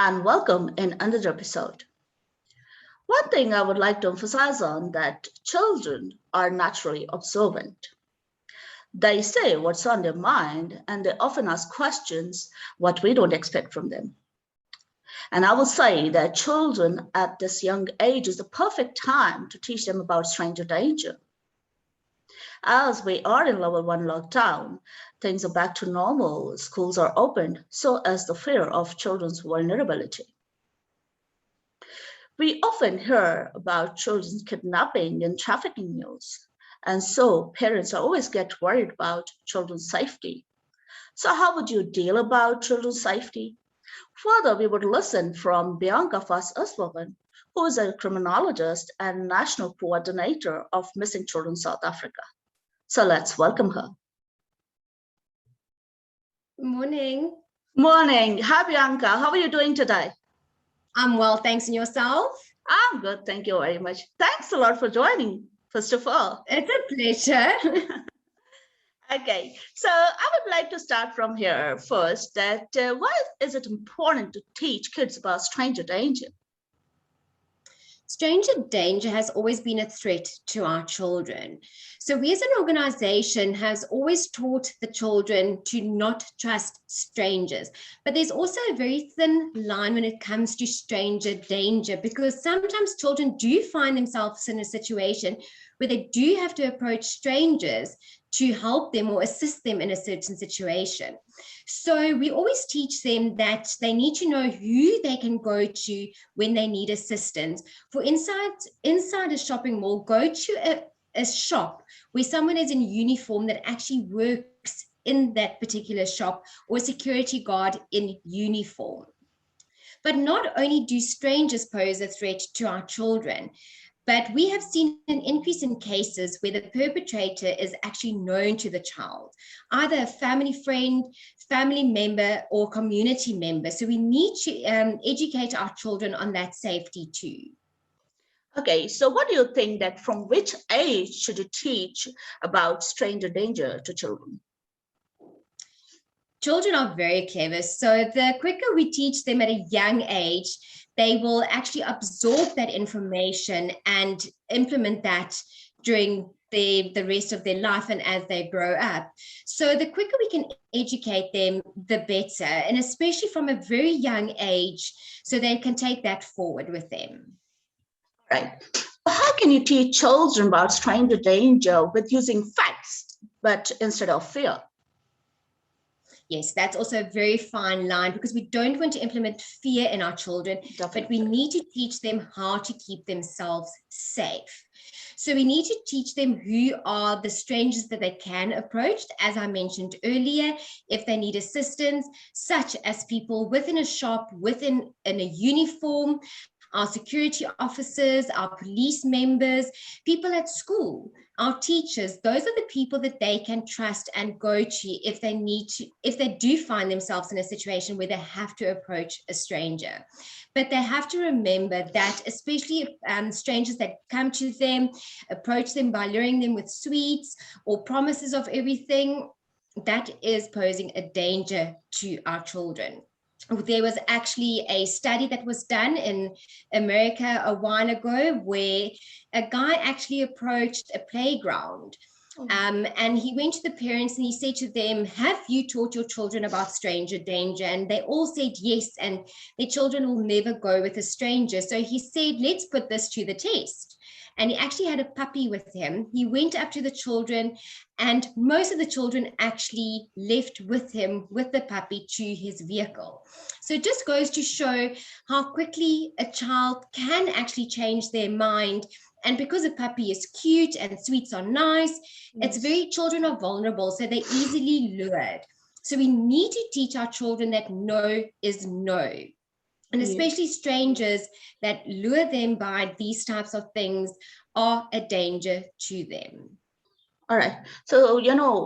and welcome in another episode. One thing I would like to emphasize on that children are naturally observant. They say what's on their mind and they often ask questions what we don't expect from them. And I will say that children at this young age is the perfect time to teach them about stranger danger. As we are in level 1 lockdown, things are back to normal, schools are opened, so is the fear of children's vulnerability. We often hear about children's kidnapping and trafficking news, and so parents always get worried about children's safety. So how would you deal about children's safety? Further, we would listen from Bianca Vas Aswegen, who is a criminologist and national coordinator of Missing Children South Africa. So let's welcome her. Morning. Morning. Hi, Bianca. How are you doing today? I'm well, thanks. And yourself? I'm good. Thank you very much. Thanks a lot for joining, first of all. It's a pleasure. Okay, so I would like to start from here first, that why is it important to teach kids about stranger danger? Stranger danger has always been a threat to our children. So we as an organization has always taught the children to not trust strangers. But there's also a very thin line when it comes to stranger danger, because sometimes children do find themselves in a situation where they do have to approach strangers to help them or assist them in a certain situation. So we always teach them that they need to know who they can go to when they need assistance. For inside a shopping mall, go to a shop where someone is in uniform that actually works in that particular shop, or a security guard in uniform. But not only do strangers pose a threat to our children, but we have seen an increase in cases where the perpetrator is actually known to the child, either a family friend, family member, or community member. So we need to educate our children on that safety too. Okay, so what do you think that from which age should you teach about stranger danger to children? Children are very clever. So the quicker we teach them at a young age, they will actually absorb that information and implement that during the rest of their life and as they grow up. So the quicker we can educate them, the better, and especially from a very young age, so they can take that forward with them. Right. How can you teach children about stranger danger with using facts, but instead of fear? Yes, that's also a very fine line, because we don't want to implement fear in our children, but we need to teach them how to keep themselves safe. So we need to teach them who are the strangers that they can approach, as I mentioned earlier, if they need assistance, such as people within a shop, in a uniform, our security officers, our police members, people at school, our teachers. Those are the people that they can trust and go to if they do find themselves in a situation where they have to approach a stranger. But they have to remember that, especially strangers that come to them, approach them by luring them with sweets or promises of everything, that is posing a danger to our children. There was actually a study that was done in America a while ago where a guy actually approached a playground. And he went to the parents and he said to them, have you taught your children about stranger danger? And they all said yes, and their children will never go with a stranger. So he said, let's put this to the test. And he actually had a puppy with him. He went up to the children, and most of the children actually left with him with the puppy to his vehicle. So it just goes to show how quickly a child can actually change their mind. And because a puppy is cute and sweets are nice, children are vulnerable, so they're easily lured. So we need to teach our children that no is no. And especially strangers that lure them by these types of things are a danger to them. All right. So,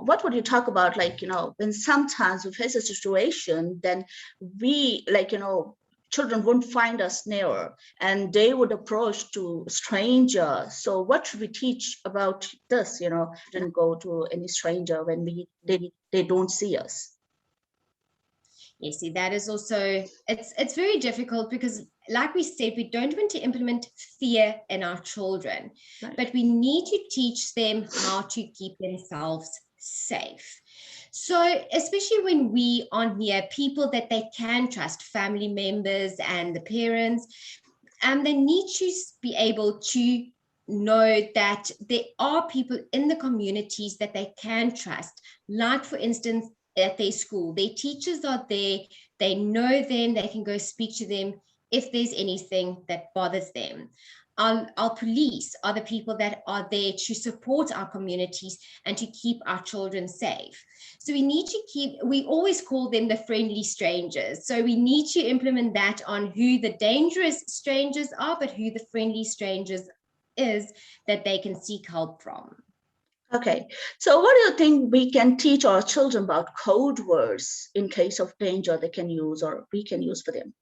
what would you talk about, when sometimes we face a situation, then we, children won't find us near and they would approach to strangers. So what should we teach about this, didn't go to any stranger when they don't see us? You see, that is also, it's very difficult because, like we said, we don't want to implement fear in our children, Right. but we need to teach them how to keep themselves safe. So especially when we are near people that they can trust, family members and the parents, they need to be able to know that there are people in the communities that they can trust, like for instance at their school, their teachers are there, they know them, they can go speak to them if there's anything that bothers them. Our police are the people that are there to support our communities and to keep our children safe. So we need to we always call them the friendly strangers. So we need to implement that on who the dangerous strangers are, but who the friendly strangers is that they can seek help from. Okay, so what do you think we can teach our children about code words in case of danger they can use or we can use for them?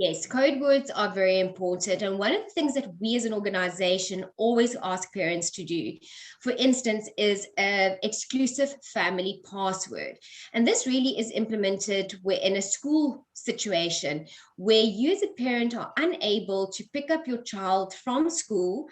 Yes, code words are very important. And one of the things that we as an organization always ask parents to do, for instance, is an exclusive family password. And this really is implemented in a school situation where you as a parent are unable to pick up your child from school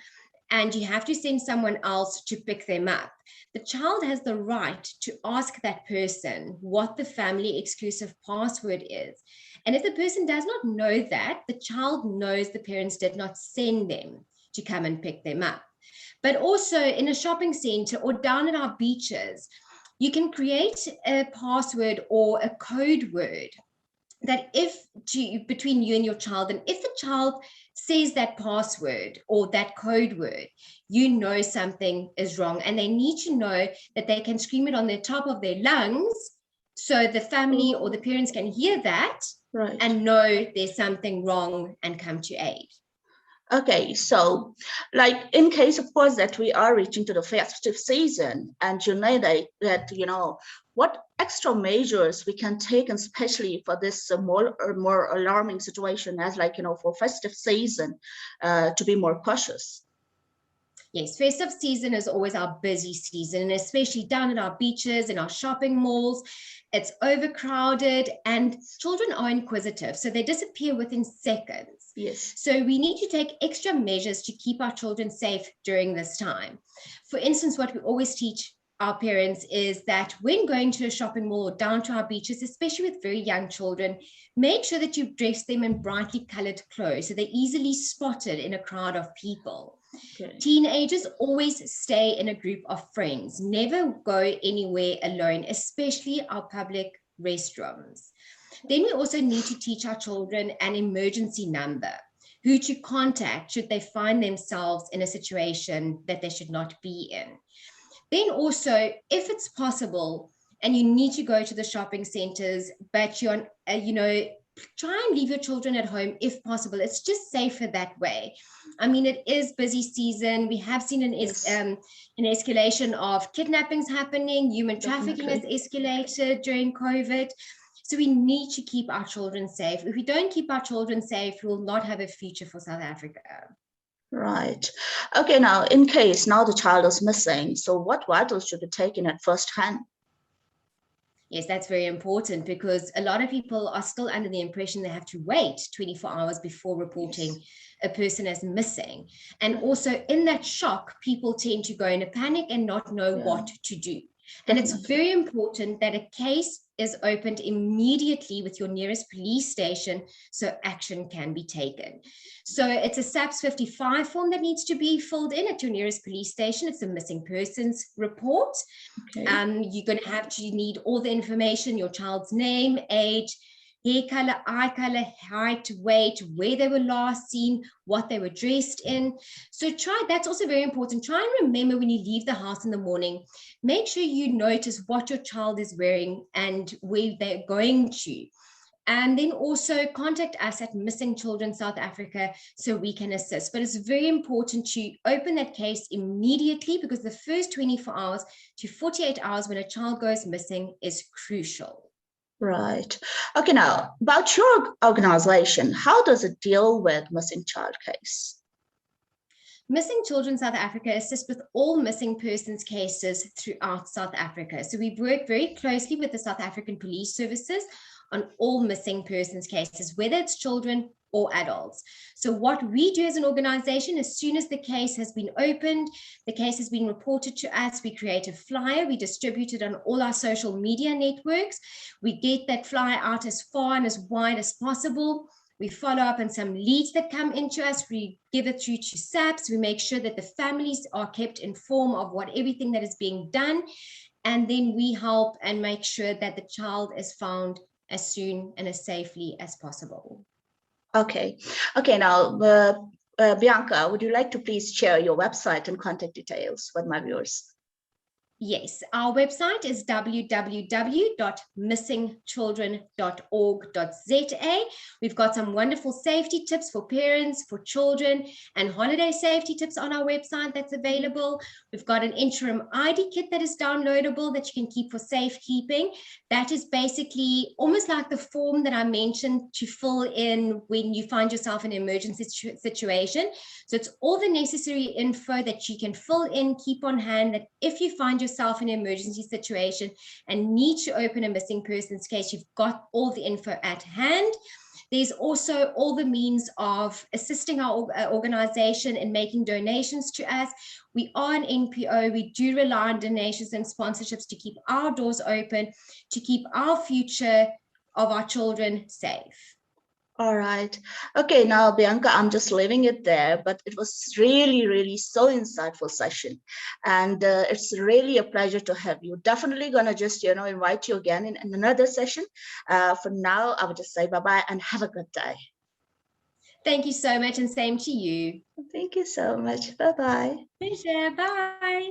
and you have to send someone else to pick them up. The child has the right to ask that person what the family exclusive password is. And if the person does not know that, the child knows the parents did not send them to come and pick them up. But also in a shopping center or down at our beaches, you can create a password or a code word that between you and your child, and if the child says that password or that code word, you know something is wrong, and they need to know that they can scream it on the top of their lungs so the family or the parents can hear that, right, and know there's something wrong and come to aid. Okay, so like in case, of course, that we are reaching to the festive season, and you know that what extra measures we can take, and especially for this more alarming situation, as for festive season, to be more cautious. Yes, festive season is always our busy season, and especially down at our beaches and our shopping malls. It's overcrowded and children are inquisitive, so they disappear within seconds. Yes. So we need to take extra measures to keep our children safe during this time. For instance, what we always teach our parents is that when going to a shopping mall or down to our beaches, especially with very young children, make sure that you dress them in brightly colored clothes so they're easily spotted in a crowd of people. Okay. Teenagers always stay in a group of friends, never go anywhere alone, especially our public restrooms. Then we also need to teach our children an emergency number, who to contact should they find themselves in a situation that they should not be in. Then also, if it's possible, and you need to go to the shopping centers, but you're, try and leave your children at home if possible. It's just safer that way. I mean, it is busy season. We have seen an escalation of kidnappings happening. Human trafficking has escalated during COVID. So we need to keep our children safe. If we don't keep our children safe, we will not have a future for South Africa. Right. Okay, now in case now the child is missing, so what vitals should be taken at first hand? Yes, that's very important, because a lot of people are still under the impression they have to wait 24 hours before reporting a person as missing. And also in that shock, people tend to go in a panic and not know what to do. And it's very important that a case is opened immediately with your nearest police station so action can be taken. So it's a SAPS 55 form that needs to be filled in at your nearest police station. It's a missing persons report. Okay. You're going to need all the information: your child's name, age, hair color, eye color, height, weight, where they were last seen, what they were dressed in. So that's also very important. Try and remember when you leave the house in the morning, make sure you notice what your child is wearing and where they're going to. And then also contact us at Missing Children South Africa so we can assist. But it's very important to open that case immediately, because the first 24 hours to 48 hours when a child goes missing is crucial. Right. Okay, now about your organization, how does it deal with missing child case? Missing Children South Africa assists with all missing persons cases throughout South Africa. So we've worked very closely with the South African Police Services on all missing persons cases, whether it's children or adults. So what we do as an organization, as soon as the case has been opened, the case has been reported to us, we create a flyer, we distribute it on all our social media networks, we get that flyer out as far and as wide as possible. We follow up on some leads that come into us. We give it through to SAPs. We make sure that the families are kept informed of everything that is being done. And then we help and make sure that the child is found as soon and as safely as possible. Okay. Okay, now, Bianca, would you like to please share your website and contact details with my viewers? Yes, our website is www.missingchildren.org.za. We've got some wonderful safety tips for parents, for children, and holiday safety tips on our website that's available. We've got an interim ID kit that is downloadable that you can keep for safekeeping. That is basically almost like the form that I mentioned to fill in when you find yourself in an emergency situation. So it's all the necessary info that you can fill in, keep on hand, that if you find yourself in an emergency situation and need to open a missing persons case, you've got all the info at hand. There's also all the means of assisting our organization in making donations to us. We are an NPO. We do rely on donations and sponsorships to keep our doors open, to keep our future of our children safe. All right. Okay, now, Bianca, I'm just leaving it there, but it was really, really so insightful session. And it's really a pleasure to have you. Definitely going to just, invite you again in another session. For now, I would just say bye-bye and have a good day. Thank you so much, and same to you. Thank you so much. Bye-bye. Pleasure. Bye.